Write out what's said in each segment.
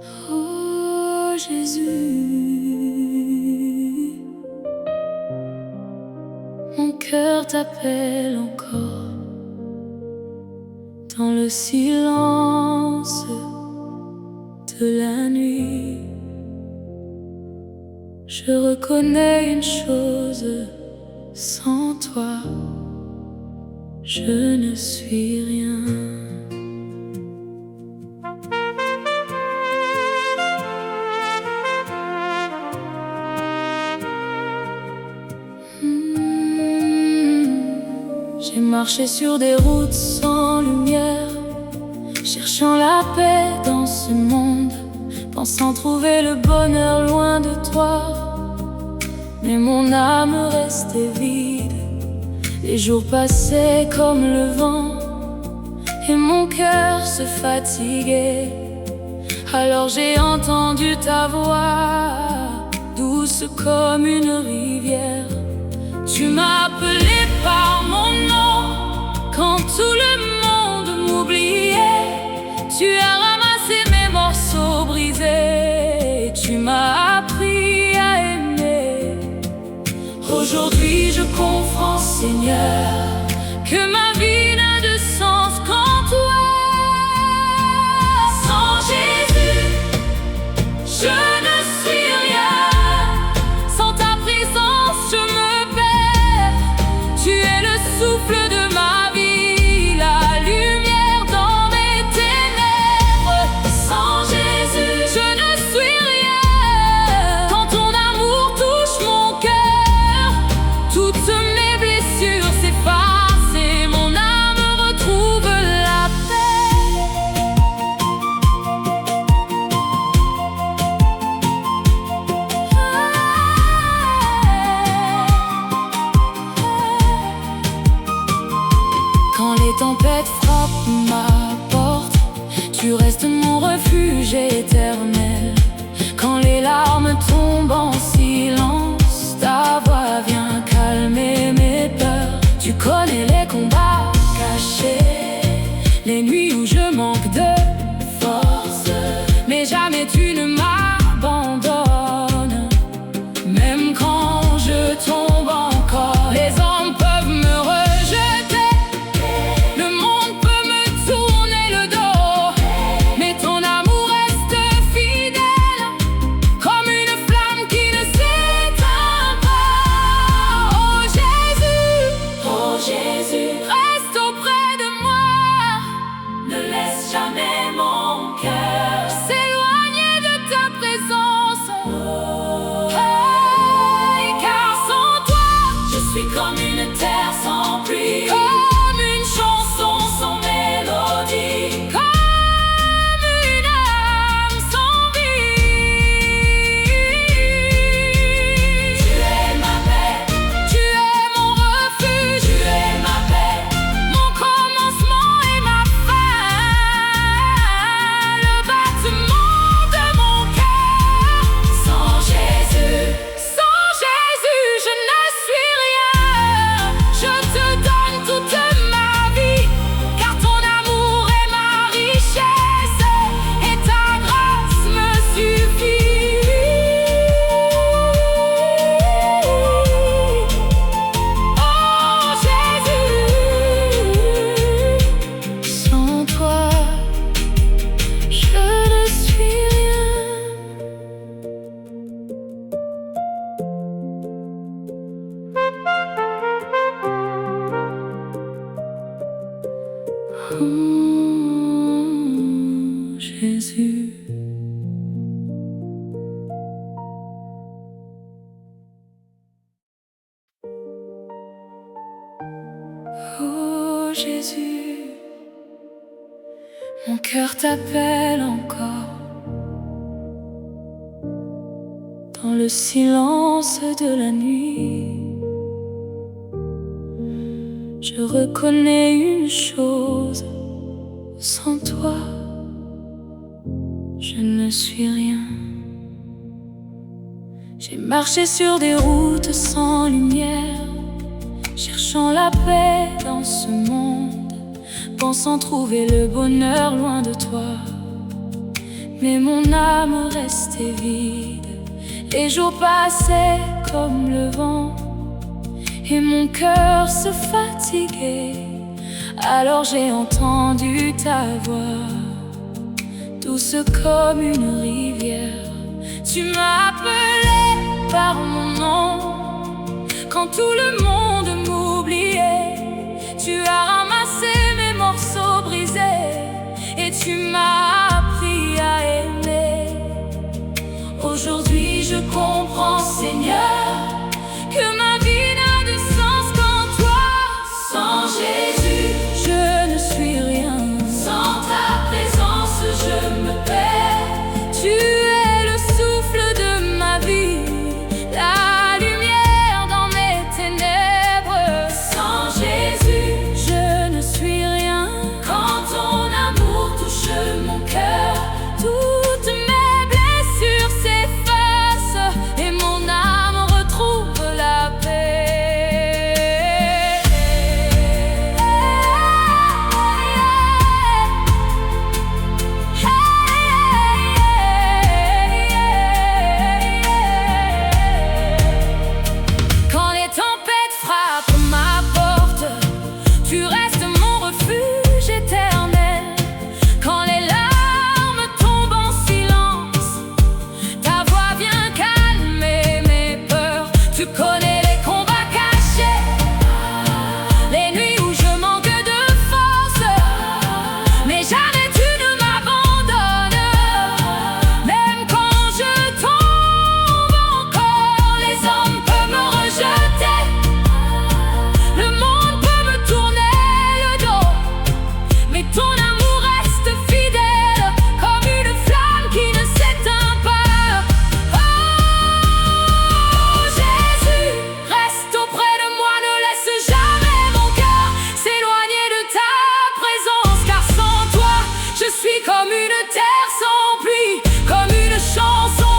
Oh Jésus, mon cœur t'appelle encore dans le silence de la nuit. Je reconnais une chose, sans toi, je ne suis rien. J'ai marché sur des routes sans lumière, cherchant la paix dans ce monde, pensant trouver le bonheur loin de toi. Mais mon âme restait vide, les jours passaient comme le vent, et mon cœur se fatiguait. Alors j'ai entendu ta voix, douce comme une rivière. Tu m'as appelé par mon nom, quand tout le monde m'oubliait. Tu as ramassé mes morceaux brisés, tu m'as appris à aimer. Aujourd'hui je comprends, Seigneur, que ma vie n'a de sens qu'en toi. Sans Jésus, je ne suis rien. Sans ta présence, je me perds. Tu es le souffle de ma vie, la lumière dans mes ténèbres. Sans Jésus, je ne suis rien. Quand ton amour touche mon cœur, toutes mes blessures s'effacent et mon âme retrouve la paix. Quand les tempêtes frappent ma porte, tu restes mon refuge éternel. Quand les larmes tombent en silence, ta voix vient calmer mes peurs. Tu connais les combats cachés, les nuits où je manque de force, mais jamais tu ne m'abandonnes. Même quand je tombe encore, les hommes peuvent me rejeter, le monde peut me tourner le dos, mais ton amour reste fidèle, comme une flamme qui ne s'éteint pas. Oh Jésus, reste auprès de moi, ne laisse jamais mon cœur s'éloigner de ta présence. Car sans toi, je suis comme une terre sans pluie, comme une chanson sans mélodie, comme une âme sans vie. Tu es ma paix, tu es mon refuge, tu es ma paix, mon commencement et ma fin, le battement de mon cœur. Sans Jésus, je ne suis rien. Je te donne toute ma vie, car ton amour est ma richesse et ta grâce me suffit. Oh Jésus, sans toi, je ne suis rien. Oh Jésus, oh Jésus, mon cœur t'appelle encore dans le silence de la nuit. Je reconnais une chose, sans toi, je ne suis rien. J'ai marché sur des routes sans lumière, cherchant la paix dans ce monde, pensant trouver le bonheur loin de toi. mais mon âme restait vide. Les jours passaient comme le vent et mon cœur se fatiguait. Alors j'ai entendu ta voix, douce comme une rivière. Tu m'as appelé par mon nom quand tout le monde m'oubliait. Tu as ramassé mes morceaux brisés et tu m'as appris à aimer. Aujourd'hui je comprends, Seigneur, que ma vie n'a de sens qu'en toi. Sans Jésus, je ne suis rien. Sans ta présence, je me perds. Tu es le souffle de ma vie, la lumière dans mes ténèbres. Sans Jésus, je ne suis rien. Quand ton amour touche mon cœur, toutes mes blessures s'effacent et mon âme retrouve la paix. Quand les tempêtes frappent ma porte, tu restes mon refuge éternel. Quand les larmes tombent en silence, ta voix vient calmer mes peurs. Tu connais les combats cachés, les nuits où je manque de force, mais jamais tu ne m'abandonnes. Même quand je tombe encore, les hommes peuvent me rejeter, le monde peut me tourner le dos, mais ton amour reste fidèle comme une flamme qui ne s'éteint pas. Oh Jésus, reste auprès de moi, ne laisse jamais mon cœur s'éloigner de ta présence, car sans toi, je suis comme une terre sans pluie, comme une chanson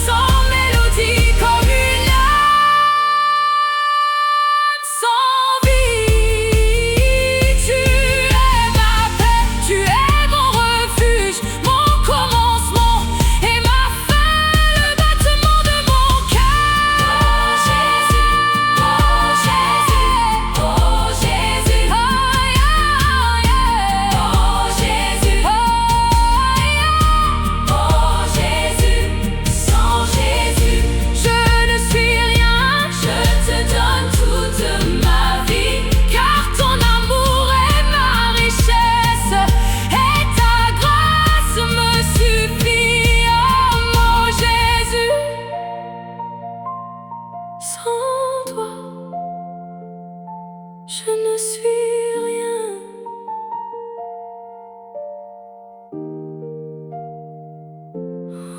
sans mélodie, comme une âme sans vie. Tu es ma paix, tu es mon refuge, mon commencement et ma fin, le battement de mon cœur. Oh Jésus, oh Jésus, oh Jésus, oh yeah, oh Jésus, oh Jésus. Sans Jésus, je ne suis rien. Je te donne toute ma vie, car ton amour est ma richesse et ta grâce me suffit. Oh mon Jésus, sans toi, je ne suis rien.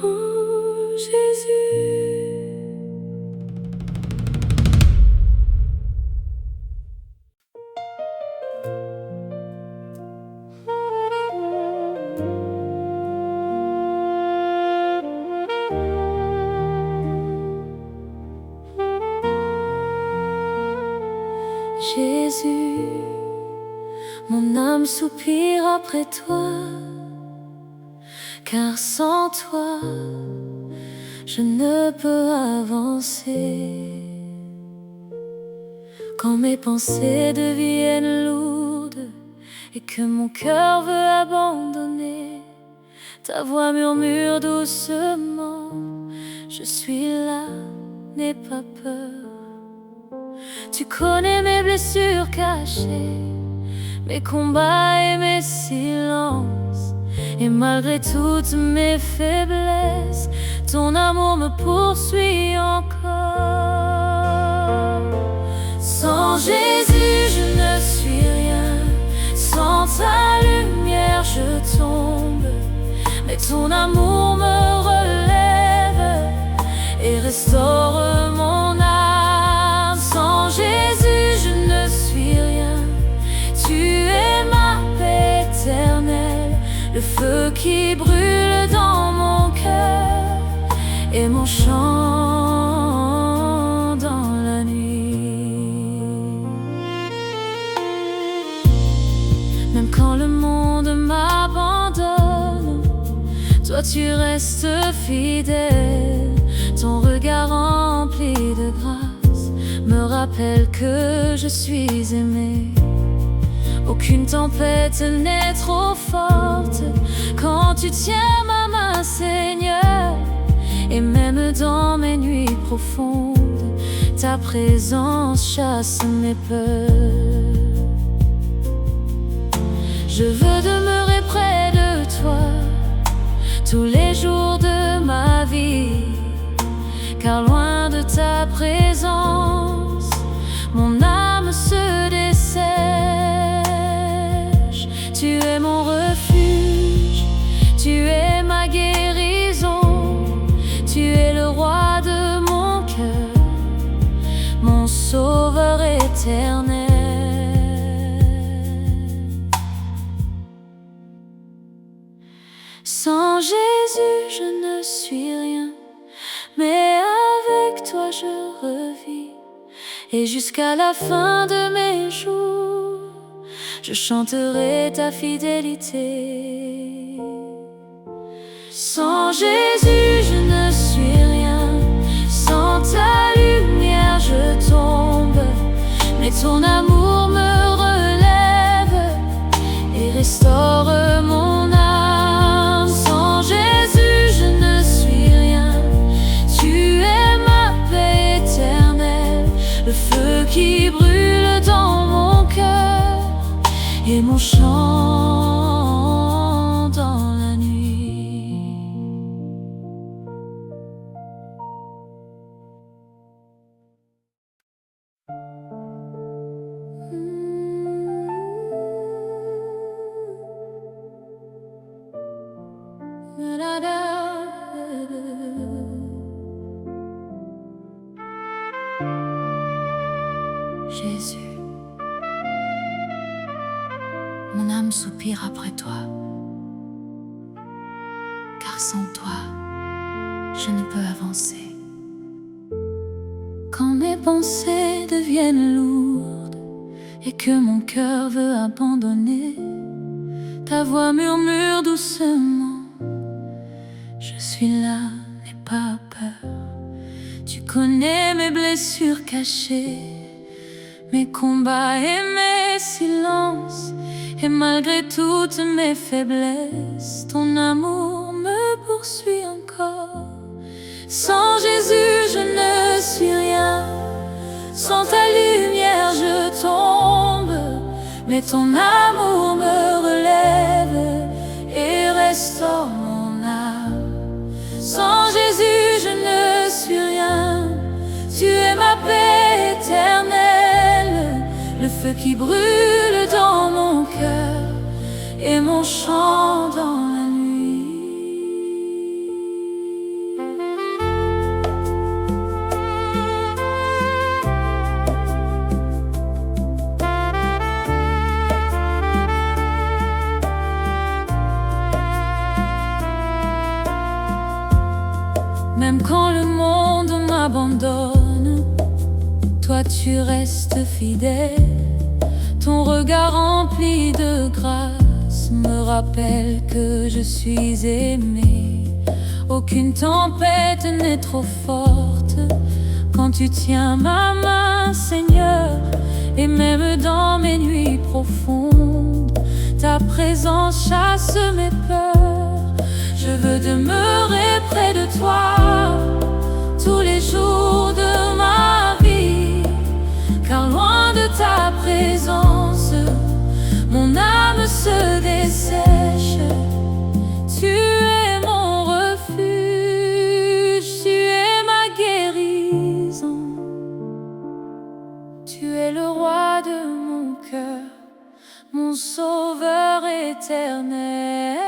Oh Jésus. Jésus, mon âme soupire après toi, car sans toi, je ne peux avancer. Quand mes pensées deviennent lourdes et que mon cœur veut abandonner, ta voix murmure doucement, je suis là, n'aie pas peur. Tu connais mes blessures cachées, mes combats et mes silences, et malgré toutes mes faiblesses, ton amour me poursuit encore. Sans Jésus, je ne suis rien. Sans ta lumière, je tombe, mais ton amour me relève et restaure mon âme. Sans Jésus, je ne suis rien. Tu es ma paix éternelle, le feu qui brûle dans mon cœur et mon chant dans la nuit. Même quand le monde m'abandonne, toi tu restes fidèle. Ton regard rempli de grâce me rappelle que je suis aimé. Aucune tempête n'est trop forte quand tu tiens ma main, Seigneur. Et même dans mes nuits profondes, ta présence chasse mes peurs. Je veux demeurer près de toi tous les jours de ma vie, car loin de ta présence, mon âme se dessèche. Tu es mon refuge, tu es ma guérison, tu es le roi de mon cœur, mon sauveur éternel. Sans Jésus, je ne suis rien, mais avec toi je revis. Et jusqu'à la fin de mes jours, je chanterai ta fidélité. Sans Jésus, je ne suis rien, sans ta lumière je tombe. Mais ton amour me relève et restaure mon âme. Sans Jésus, je ne suis rien, tu es ma paix éternelle, le feu qui brûle dans mon cœur et mon chant dans la nuit. Jésus, mon âme soupire après toi, car sans toi, je ne peux avancer. Quand mes pensées deviennent lourdes et que mon cœur veut abandonner, ta voix murmure doucement: je suis là, n'aie pas peur. Tu connais mes blessures cachées, mes combats et mes silences. Et malgré toutes mes faiblesses, ton amour me poursuit encore. Sans Jésus, je ne suis rien, sans ta lumière je tombe. Mais ton amour me relève et restaure mon âme. Sans Jésus, je ne suis rien, tu es ma paix éternelle, le feu qui brûle dans mon cœur et mon chant dans la nuit. Même quand le monde m'abandonne, toi tu restes fidèle. Ton regard rempli de grâce me rappelle que je suis aimé. Aucune tempête n'est trop forte quand tu tiens ma main, Seigneur. Et même dans mes nuits profondes, ta présence chasse mes peurs. Je veux demeurer près de toi tous les jours de ma vie, car loin de ta présence, mon âme se dessèche. Tu es mon refuge, tu es ma guérison, tu es le roi de mon cœur, mon sauveur éternel.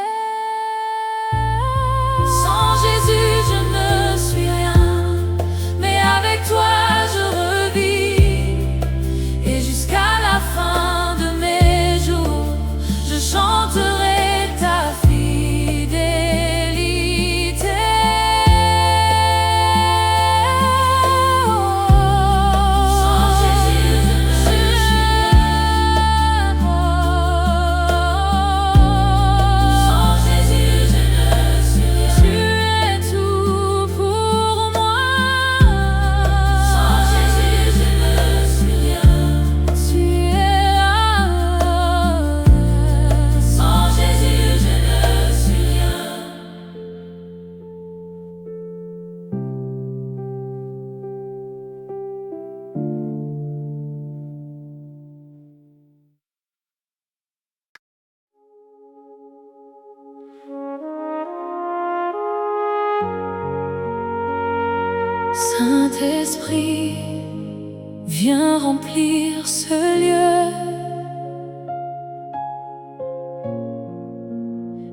Saint-Esprit, viens remplir ce lieu.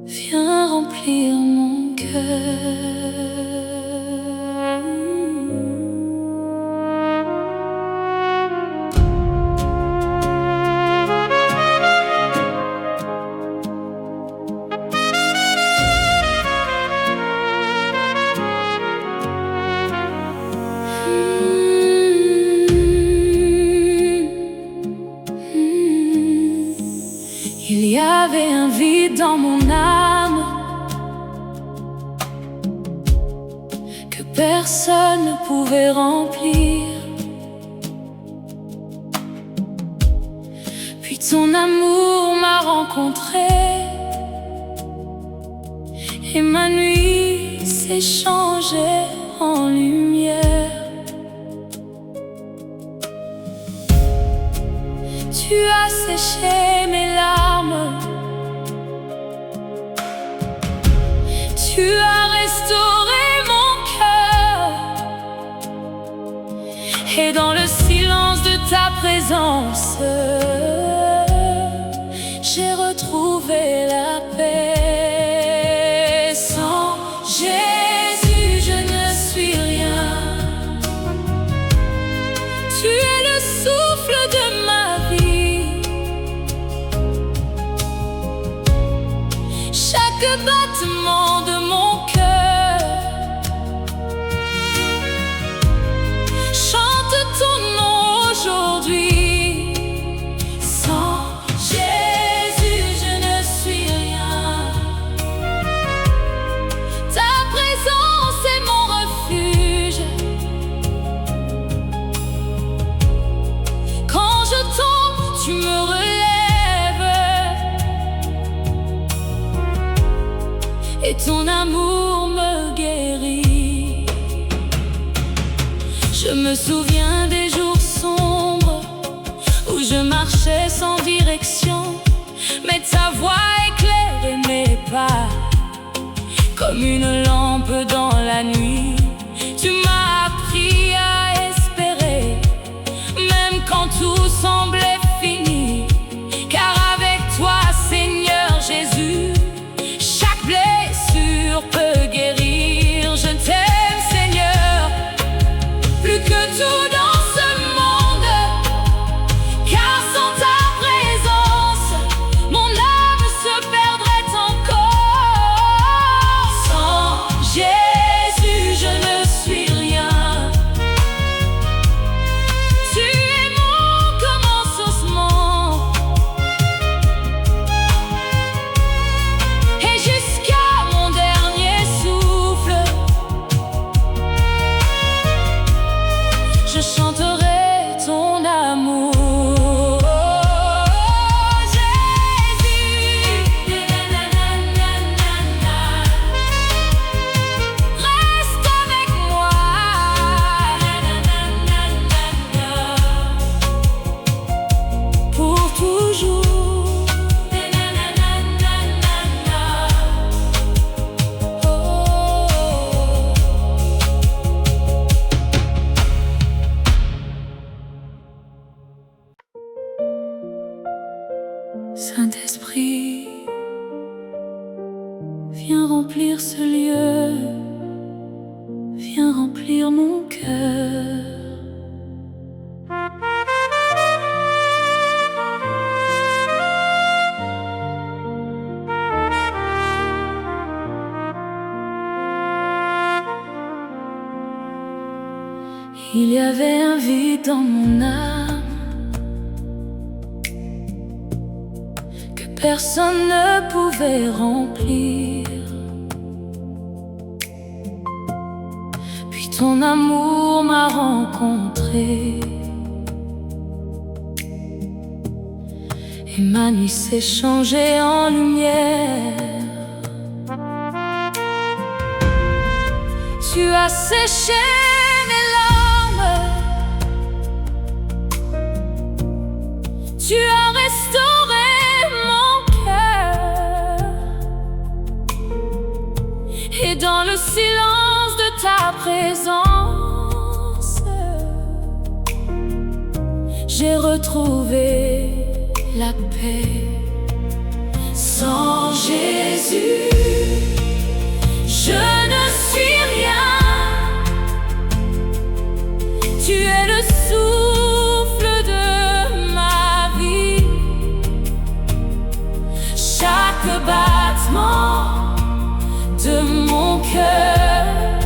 Viens remplir mon cœur. Il y avait un vide dans mon âme que personne ne pouvait remplir. Puis ton amour m'a rencontré et ma nuit s'est changée en lumière. Tu as séché mes larmes, tu as restauré mon cœur, et dans le silence de ta présence, j'ai retrouvé la paix. Sans Jésus, je ne suis rien. Tu es le souffle de ma vie. Chaque battement de mon cœur chante ton nom aujourd'hui. Sans Jésus, je ne suis rien. Ta présence est mon refuge. Quand je tombe, tu me relèves, et ton amour me guérit. Je me souviens des jours sombres où je marchais sans direction, mais ta voix éclairait mes pas comme une lampe dans la nuit. Tu m'as appris à espérer, même quand tout semblait fini, car avec toi, Seigneur Jésus, chaque blessure peut guérir. Je t'aime, Seigneur, plus que tout dans ce monde, car sans ta présence, mon âme se perdrait encore. Sans Jésus, je ne suis rien. Tu es mon commencement, et jusqu'à mon dernier souffle, je chanterai ton amour. Oh, Jésus, nanananana, reste avec moi, nanananana, pour toujours, nanananana. Oh. Saint-Esprit, viens remplir ce lieu, viens remplir mon cœur. Il y avait un vide dans mon âme que personne ne pouvait remplir. Puis ton amour m'a rencontré et ma nuit s'est changée en lumière. Tu as séché mes larmes, tu as restauré mon cœur, et dans le silence de ta présence, j'ai retrouvé la paix. Sans Jésus, je ne suis rien. Tu es le souffle de ma vie. Chaque battement de mon cœur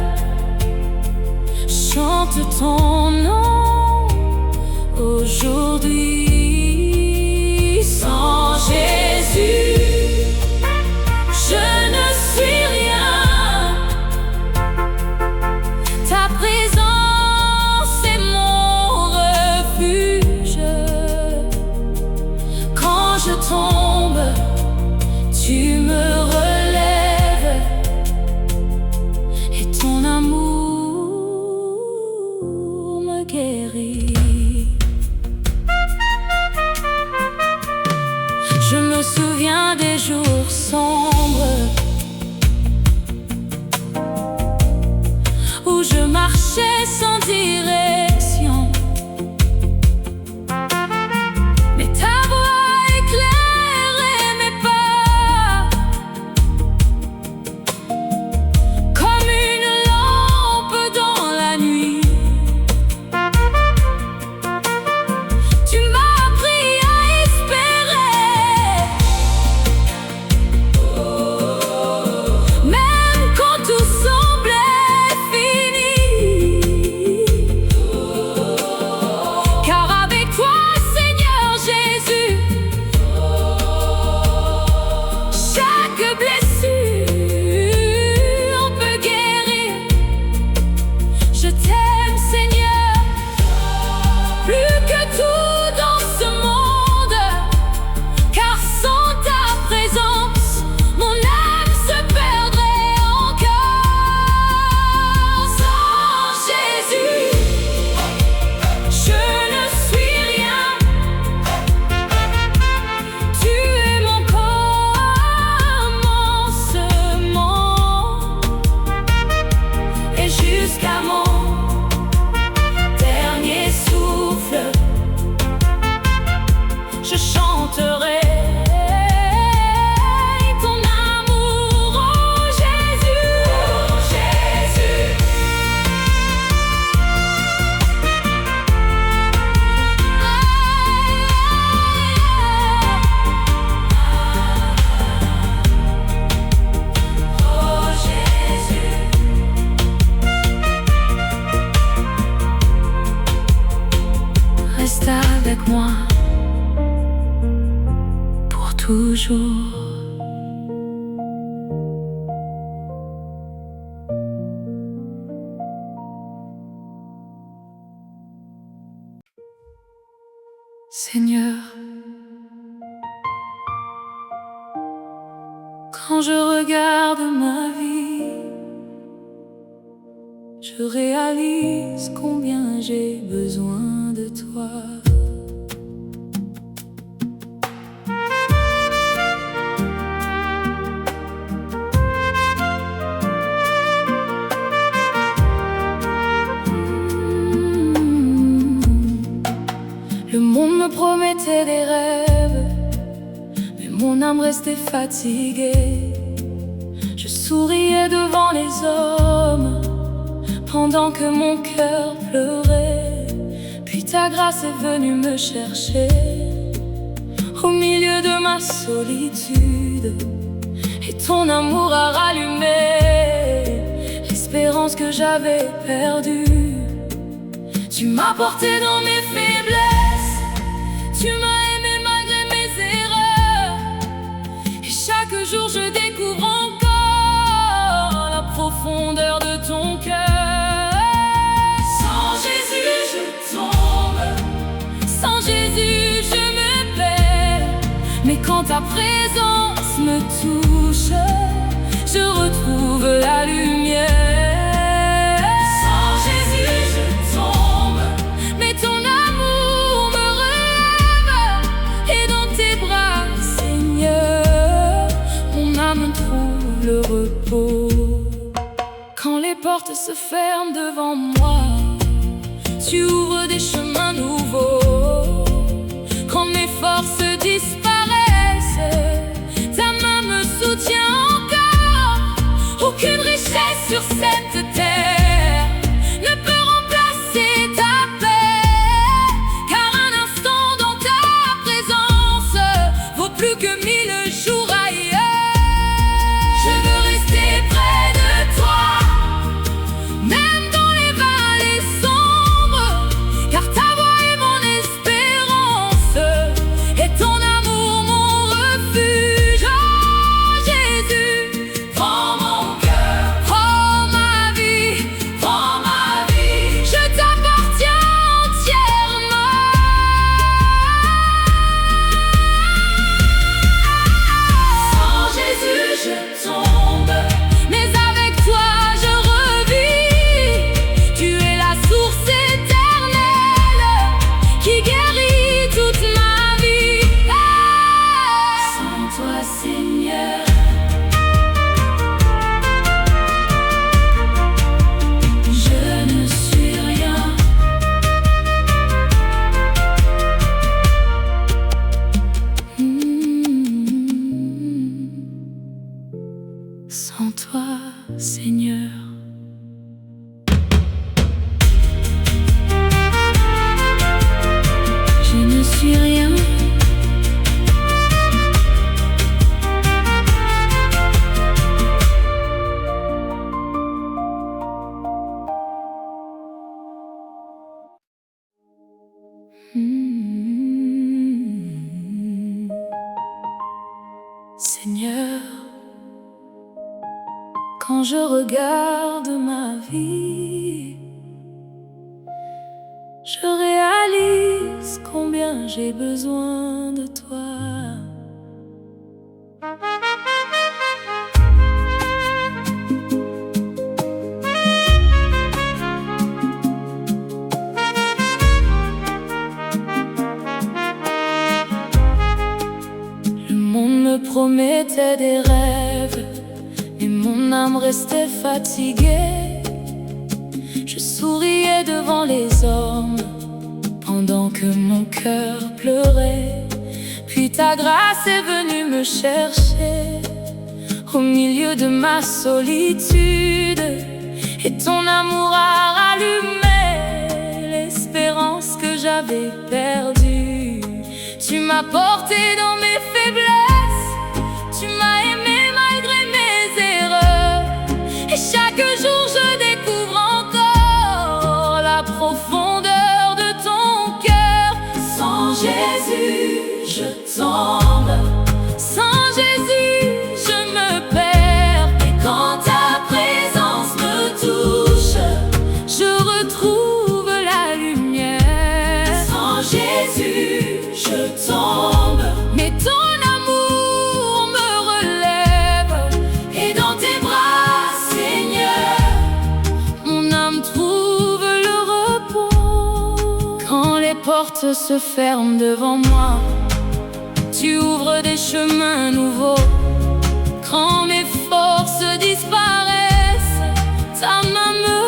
chante ton nom aujourd'hui. Sans Jésus, je ne suis rien. Ta présence est mon refuge. Quand je tombe, tu me relèves, et ton amour me guérit. Je me souviens des jours sombres où je marchais sans direction, mais ta voix éclairait mes pas comme une lampe dans la nuit. Tu m'as appris à espérer, même quand tout semblait fini. Car avec toi, Seigneur Jésus, chaque blessure peut guérir. Je t'aime, Seigneur, plus que tout dans ce monde, car sans ta présence, mon âme se perdrait encore. Sans Jésus, je ne suis rien. Tu es mon commencement, et jusqu'à mon dernier souffle, je chanterai ton amour, oh Jésus, oh Jésus. Oh Jésus. Reste avec moi pour toujours. Seigneur, quand je regarde ma vie, je réalise combien j'ai besoin de toi. Le monde me promettait des rêves, mais mon âme restait fatiguée. Je souriais devant les hommes pendant que mon cœur pleurait. Puis ta grâce est venue me chercher au milieu de ma solitude, et ton amour a rallumé l'espérance que j'avais perdue. Tu m'as porté dans mes faiblesses, tu m'as aimé malgré mes erreurs, et chaque jour je découvre encore la profondeur de ton cœur. Sans Jésus je tombe, sans Jésus je me perds, mais quand ta présence me touche, je retrouve la lumière. Le repos. Quand les portes se ferment devant moi, tu ouvres des chemins nouveaux. nouveau. Quand mes forces disparaissent, ta main me soutient encore. Aucune richesse sur cette terre ne peut remplacer ta paix, car un instant dans ta présence vaut plus que 1000 jours ailleurs. Je veux rester près de toi, même dans les vallées sombres, car ta voix est mon espérance et ton amour mon refuge. Oh Jésus, prends mon cœur, prends ma vie, je t'appartiens entièrement. Sans Jésus je tombe, mais avec toi je revis. Tu es la source éternelle qui guérit toute ma vie. Sans toi Seigneur, je ne suis rien. Sans toi, Seigneur. Je ne suis rien. Seigneur, quand je regarde ma vie, je réalise combien j'ai besoin de toi. Le monde me promettait des rêves, mais mon âme restait fatiguée. Je souriais devant les hommes pendant que mon cœur pleurait. Puis ta grâce est venue me chercher au milieu de ma solitude, et ton amour a rallumé l'espérance que j'avais perdue. Tu m'as porté dans mes faiblesses, tu m'as aimé malgré mes erreurs, et chaque jour je découvre encore la profondeur de ton cœur. Sans Jésus je tombe, sans Jésus je me perds, et quand ta présence me touche, je retrouve la lumière. Sans Jésus je tombe, mais ton amour me relève, et dans tes bras, Seigneur, mon âme trouve le repos. Quand les portes se ferment devant moi, tu ouvres des chemins nouveaux. Quand mes forces disparaissent, ta main me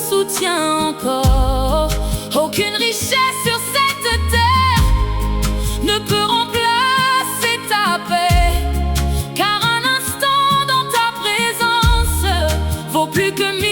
soutient encore. Aucune richesse sur cette terre ne peut remplacer ta paix, car un instant dans ta présence vaut plus que 1000